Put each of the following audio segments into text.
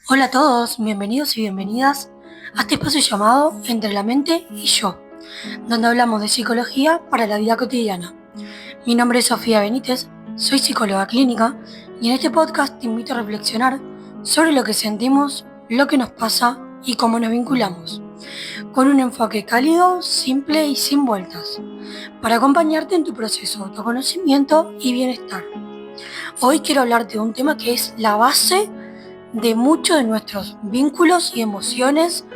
Hola a todos, bienvenidos y bienvenidas a este espacio llamado Entre la mente y yo, donde hablamos de psicología para la vida cotidiana. Mi nombre es Sofía Benítez, soy psicóloga clínica y en este podcast te invito a reflexionar sobre lo que sentimos, lo que nos pasa y cómo nos vinculamos, con un enfoque cálido, simple y sin vueltas, para acompañarte en tu proceso de autoconocimiento y bienestar. Hoy quiero hablarte de un tema que es la base de muchos de nuestros vínculos y emociones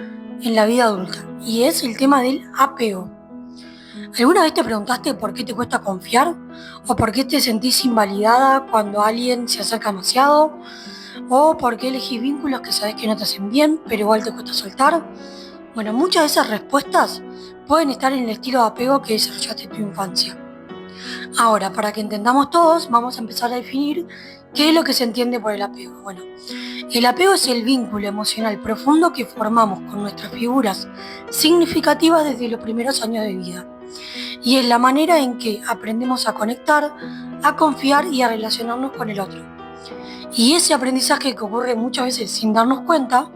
en la vida adulta, y es el tema del apego. ¿Alguna vez te preguntaste por qué te cuesta confiar? ¿O por qué te sentís invalidada cuando alguien se acerca demasiado? ¿O por qué elegís vínculos que sabes que no te hacen bien, pero igual te cuesta soltar? Bueno, muchas de esas respuestas pueden estar en el estilo de apego que desarrollaste en tu infancia. Ahora, para que entendamos todos, vamos a empezar a definir qué es lo que se entiende por el apego. Bueno, el apego es el vínculo emocional profundo que formamos con nuestras figuras significativas desde los primeros años de vida. Y es la manera en que aprendemos a conectar, a confiar y a relacionarnos con el otro. Y ese aprendizaje que ocurre muchas veces sin darnos cuenta,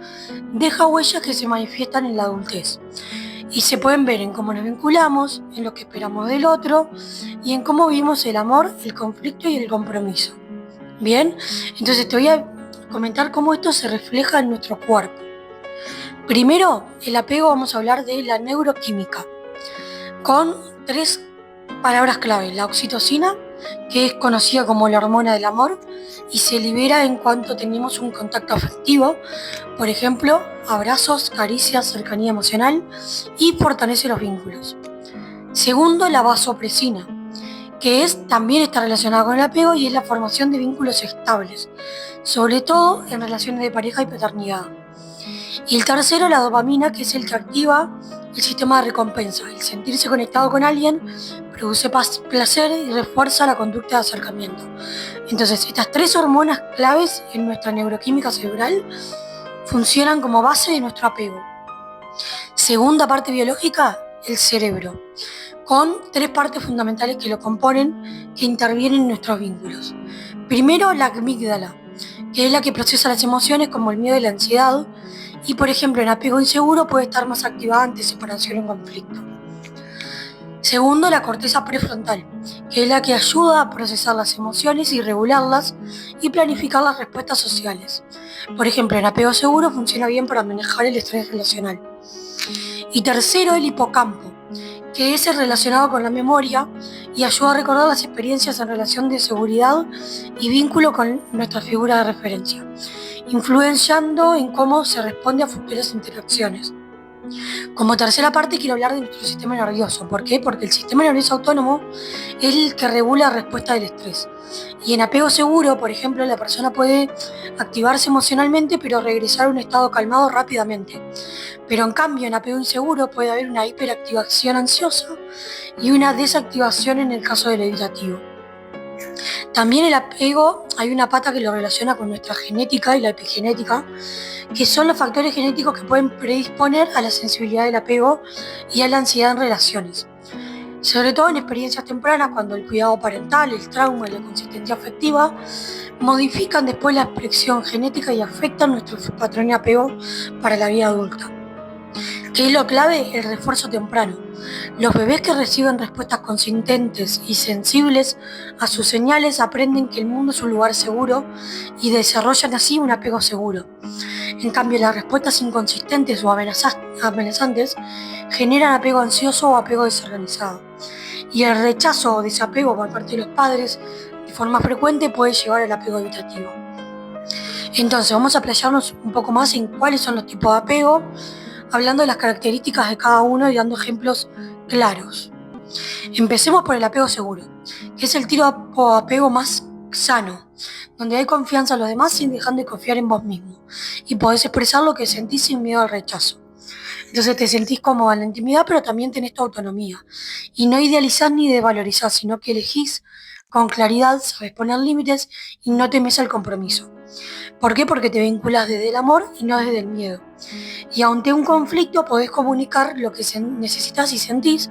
deja huellas que se manifiestan en la adultez. Y se pueden ver en cómo nos vinculamos, en lo que esperamos del otro y en cómo vivimos el amor, el conflicto y el compromiso. Bien, entonces te voy a comentar cómo esto se refleja en nuestro cuerpo. Primero, el apego, vamos a hablar de la neuroquímica, con tres palabras clave. La oxitocina, que es conocida como la hormona del amor, y se libera en cuanto tenemos un contacto afectivo, por ejemplo, abrazos, caricias, cercanía emocional, y fortalece los vínculos. Segundo, la vasopresina, que también está relacionada con el apego y es la formación de vínculos estables, sobre todo en relaciones de pareja y paternidad. Y el tercero, la dopamina, que es el que activa el sistema de recompensa. El sentirse conectado con alguien produce placer y refuerza la conducta de acercamiento. Entonces, estas tres hormonas claves en nuestra neuroquímica cerebral funcionan como base de nuestro apego. Segunda parte biológica, el cerebro, con tres partes fundamentales que lo componen, que intervienen en nuestros vínculos. Primero, la amígdala, que es la que procesa las emociones como el miedo y la ansiedad, y por ejemplo en apego inseguro puede estar más activada ante separación o conflicto. Segundo, la corteza prefrontal, que es la que ayuda a procesar las emociones y regularlas y planificar las respuestas sociales. Por ejemplo, en apego seguro funciona bien para manejar el estrés relacional. Y tercero, el hipocampo, que es el relacionado con la memoria y ayuda a recordar las experiencias en relación de seguridad y vínculo con nuestra figura de referencia, influenciando en cómo se responde a futuras interacciones. Como tercera parte quiero hablar de nuestro sistema nervioso. ¿Por qué? Porque el sistema nervioso autónomo es el que regula la respuesta del estrés. Y en apego seguro, por ejemplo, la persona puede activarse emocionalmente pero regresar a un estado calmado rápidamente. Pero en cambio, en apego inseguro puede haber una hiperactivación ansiosa y una desactivación en el caso del evitativo. También el apego, hay una pata que lo relaciona con nuestra genética y la epigenética, que son los factores genéticos que pueden predisponer a la sensibilidad del apego y a la ansiedad en relaciones. Sobre todo en experiencias tempranas, cuando el cuidado parental, el trauma y la consistencia afectiva modifican después la expresión genética y afectan nuestro patrón de apego para la vida adulta. ¿Qué es lo clave? El refuerzo temprano. Los bebés que reciben respuestas consistentes y sensibles a sus señales aprenden que el mundo es un lugar seguro y desarrollan así un apego seguro. En cambio, las respuestas inconsistentes o amenazantes generan apego ansioso o apego desorganizado. Y el rechazo o desapego por parte de los padres de forma frecuente puede llevar al apego evitativo. Entonces, vamos a playarnos un poco más en cuáles son los tipos de apego, hablando de las características de cada uno y dando ejemplos claros. Empecemos por el apego seguro, que es el tipo de apego más sano, donde hay confianza en los demás sin dejar de confiar en vos mismo y podés expresar lo que sentís sin miedo al rechazo. Entonces te sentís cómoda en la intimidad, pero también tenés tu autonomía. Y no idealizás ni desvalorizás, sino que elegís con claridad, sabes poner límites y no temes al compromiso. ¿Por qué? Porque te vinculas desde el amor y no desde el miedo. Y ante un conflicto podés comunicar lo que necesitas y sentís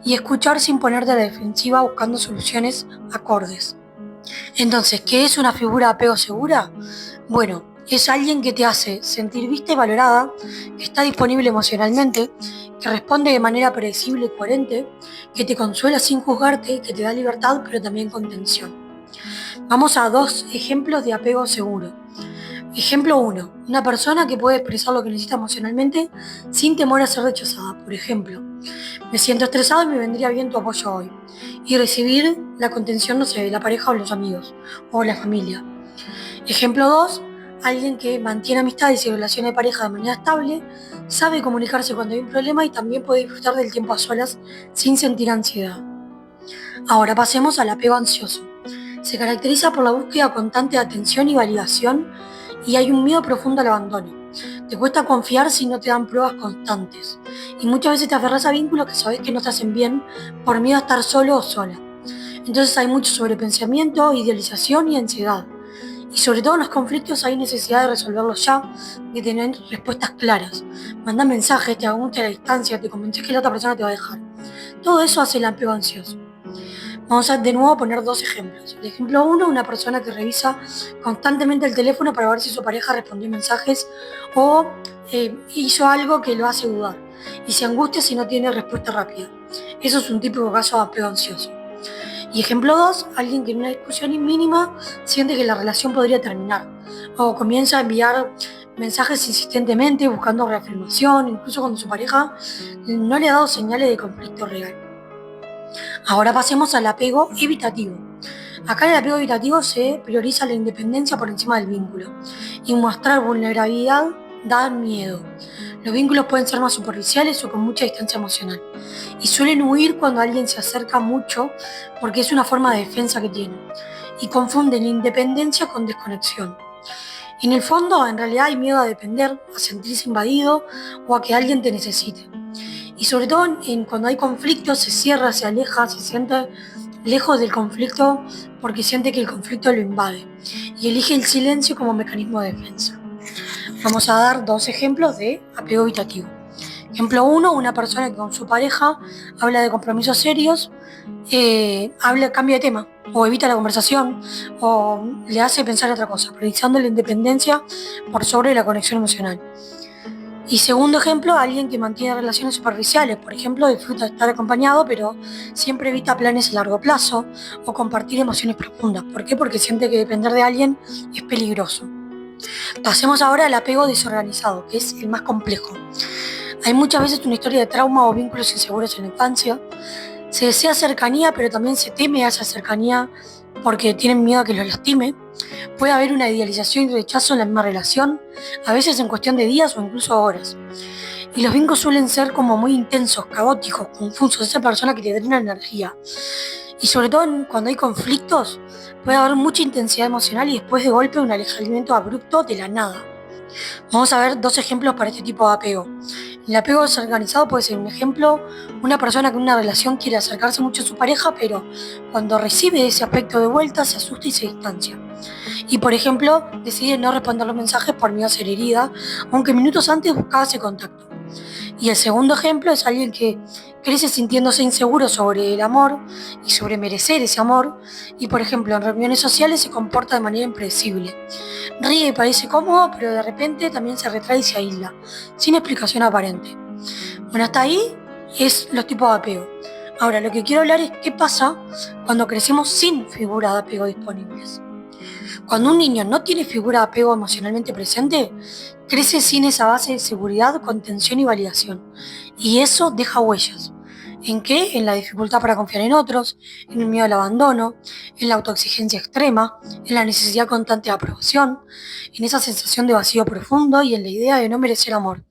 y escuchar sin ponerte a la defensiva buscando soluciones acordes. Entonces, ¿qué es una figura de apego segura? Bueno, Es alguien que te hace sentir vista y valorada, que está disponible emocionalmente, que responde de manera predecible y coherente, que te consuela sin juzgarte, que te da libertad pero también contención. Vamos a 2 ejemplos de apego seguro. Ejemplo 1. Una persona que puede expresar lo que necesita emocionalmente sin temor a ser rechazada. Por ejemplo, me siento estresado y me vendría bien tu apoyo hoy. Y recibir la contención, no sé, de la pareja o los amigos o la familia. Ejemplo 2. Alguien que mantiene amistades y relaciones de pareja de manera estable, sabe comunicarse cuando hay un problema y también puede disfrutar del tiempo a solas sin sentir ansiedad. Ahora pasemos al apego ansioso. Se caracteriza por la búsqueda constante de atención y validación y hay un miedo profundo al abandono. Te cuesta confiar si no te dan pruebas constantes y muchas veces te aferras a vínculos que sabes que no te hacen bien por miedo a estar solo o sola. Entonces hay mucho sobrepensamiento, idealización y ansiedad. Y sobre todo en los conflictos hay necesidad de resolverlos ya, de tener respuestas claras. Mandar mensajes, te angustia a la distancia, te convences que la otra persona te va a dejar. Todo eso hace el apego ansioso. Vamos a de nuevo poner 2 ejemplos. El ejemplo 1, una persona que revisa constantemente el teléfono para ver si su pareja respondió mensajes o hizo algo que lo hace dudar y se angustia si no tiene respuesta rápida. Eso es un típico caso de apego ansioso. Y ejemplo 2, alguien que en una discusión mínima siente que la relación podría terminar o comienza a enviar mensajes insistentemente buscando reafirmación, incluso cuando su pareja no le ha dado señales de conflicto real. Ahora pasemos al apego evitativo. Acá en el apego evitativo se prioriza la independencia por encima del vínculo y mostrar vulnerabilidad da miedo. Los vínculos pueden ser más superficiales o con mucha distancia emocional y suelen huir cuando alguien se acerca mucho porque es una forma de defensa que tienen y confunden independencia con desconexión. En el fondo, en realidad hay miedo a depender, a sentirse invadido o a que alguien te necesite. Y sobre todo cuando hay conflictos se cierra, se aleja, se siente lejos del conflicto porque siente que el conflicto lo invade y elige el silencio como mecanismo de defensa. Vamos a dar 2 ejemplos de apego evitativo. Ejemplo 1, una persona que con su pareja habla de compromisos serios, cambia de tema o evita la conversación o le hace pensar otra cosa, priorizando la independencia por sobre la conexión emocional. Y segundo ejemplo, alguien que mantiene relaciones superficiales, por ejemplo, disfruta de estar acompañado, pero siempre evita planes a largo plazo o compartir emociones profundas. ¿Por qué? Porque siente que depender de alguien es peligroso. Pasemos ahora al apego desorganizado, que es el más complejo. Hay muchas veces una historia de trauma o vínculos inseguros en la infancia. Se desea cercanía, pero también se teme a esa cercanía porque tienen miedo a que los lastime. Puede haber una idealización y rechazo en la misma relación, a veces en cuestión de días o incluso horas. Y los vínculos suelen ser como muy intensos, caóticos, confusos, esa persona que te drena energía. Y sobre todo cuando hay conflictos, puede haber mucha intensidad emocional y después de golpe un alejamiento abrupto de la nada. Vamos a ver 2 ejemplos para este tipo de apego. El apego desorganizado puede ser un ejemplo, una persona que en una relación quiere acercarse mucho a su pareja, pero cuando recibe ese aspecto de vuelta se asusta y se distancia. Y por ejemplo, decide no responder los mensajes por miedo a ser herida, aunque minutos antes buscaba ese contacto. Y el segundo ejemplo es alguien que crece sintiéndose inseguro sobre el amor y sobre merecer ese amor, y por ejemplo en reuniones sociales se comporta de manera impredecible. Ríe y parece cómodo, pero de repente también se retrae y se aísla, sin explicación aparente. Bueno, hasta ahí es los tipos de apego. Ahora, lo que quiero hablar es qué pasa cuando crecemos sin figuras de apego disponibles. Cuando un niño no tiene figura de apego emocionalmente presente, crece sin esa base de seguridad, contención y validación. Y eso deja huellas. ¿En qué? En la dificultad para confiar en otros, en el miedo al abandono, en la autoexigencia extrema, en la necesidad constante de aprobación, en esa sensación de vacío profundo y en la idea de no merecer amor.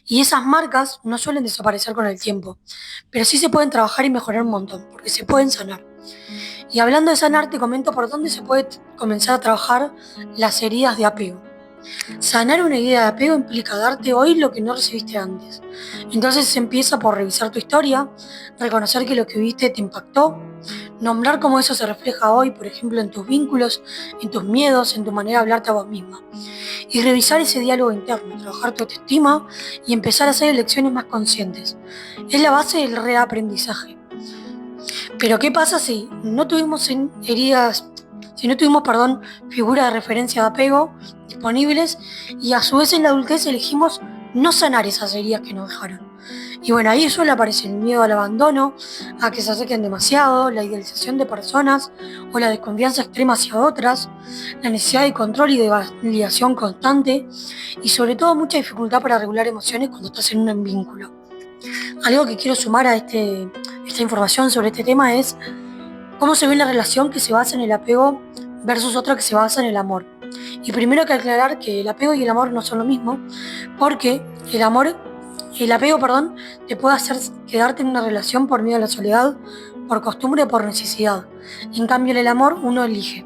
Y esas marcas no suelen desaparecer con el tiempo, pero sí se pueden trabajar y mejorar un montón, porque se pueden sanar. Y hablando de sanar, te comento por dónde se puede comenzar a trabajar las heridas de apego. Sanar una idea de apego implica darte hoy lo que no recibiste antes. Entonces se empieza por revisar tu historia, reconocer que lo que viviste te impactó, nombrar cómo eso se refleja hoy, por ejemplo, en tus vínculos, en tus miedos, en tu manera de hablarte a vos misma. Y revisar ese diálogo interno, trabajar tu autoestima y empezar a hacer elecciones más conscientes. Es la base del reaprendizaje. Pero ¿qué pasa si no tuvimos figura de referencia de apego disponibles y a su vez en la adultez elegimos no sanar esas heridas que nos dejaron. Y bueno, ahí suele aparecer el miedo al abandono, a que se acerquen demasiado, la idealización de personas o la desconfianza extrema hacia otras, la necesidad de control y de validación constante y sobre todo mucha dificultad para regular emociones cuando estás en un vínculo. Algo que quiero sumar a esta información sobre este tema es cómo se ve la relación que se basa en el apego versus otra que se basa en el amor. Y primero hay que aclarar que el apego y el amor no son lo mismo, porque el apego, te puede hacer quedarte en una relación por miedo a la soledad, por costumbre o por necesidad. En cambio, en el amor uno elige.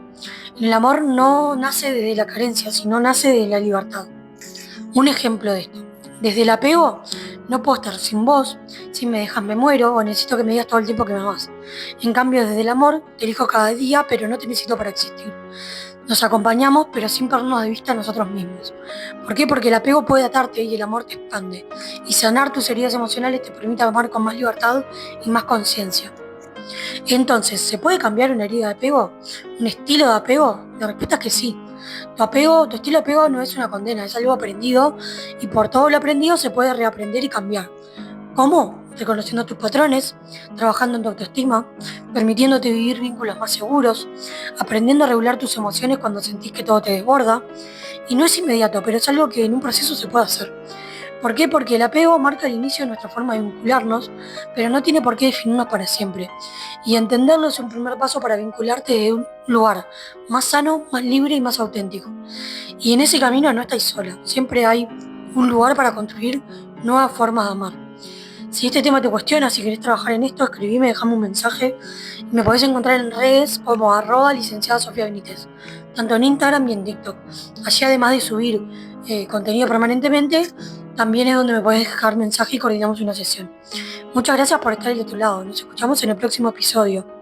El amor no nace desde la carencia, sino nace de la libertad. Un ejemplo de esto. Desde el apego, no puedo estar sin vos, si me dejas me muero o necesito que me digas todo el tiempo que me amas. En cambio, desde el amor, te elijo cada día, pero no te necesito para existir. Nos acompañamos, pero sin perdernos de vista a nosotros mismos. ¿Por qué? Porque el apego puede atarte y el amor te expande. Y sanar tus heridas emocionales te permite amar con más libertad y más conciencia. Entonces, ¿se puede cambiar una herida de apego? ¿Un estilo de apego? La respuesta es que sí. Tu estilo de apego no es una condena, es algo aprendido y por todo lo aprendido se puede reaprender y cambiar. ¿Cómo? Reconociendo tus patrones, trabajando en tu autoestima, permitiéndote vivir vínculos más seguros, aprendiendo a regular tus emociones cuando sentís que todo te desborda. Y no es inmediato, pero es algo que en un proceso se puede hacer. ¿Por qué? Porque el apego marca el inicio de nuestra forma de vincularnos, pero no tiene por qué definirnos para siempre. Y entenderlo es un primer paso para vincularte de un lugar más sano, más libre y más auténtico. Y en ese camino no estáis sola, siempre hay un lugar para construir nuevas formas de amar. Si este tema te cuestiona, si querés trabajar en esto, escribime, dejame un mensaje. Me podés encontrar en redes como @licenciada Sofía Benítez, tanto en Instagram y en TikTok. Allí, además de subir contenido permanentemente, también es donde me podés dejar mensaje y coordinamos una sesión. Muchas gracias por estar de tu lado. Nos escuchamos en el próximo episodio.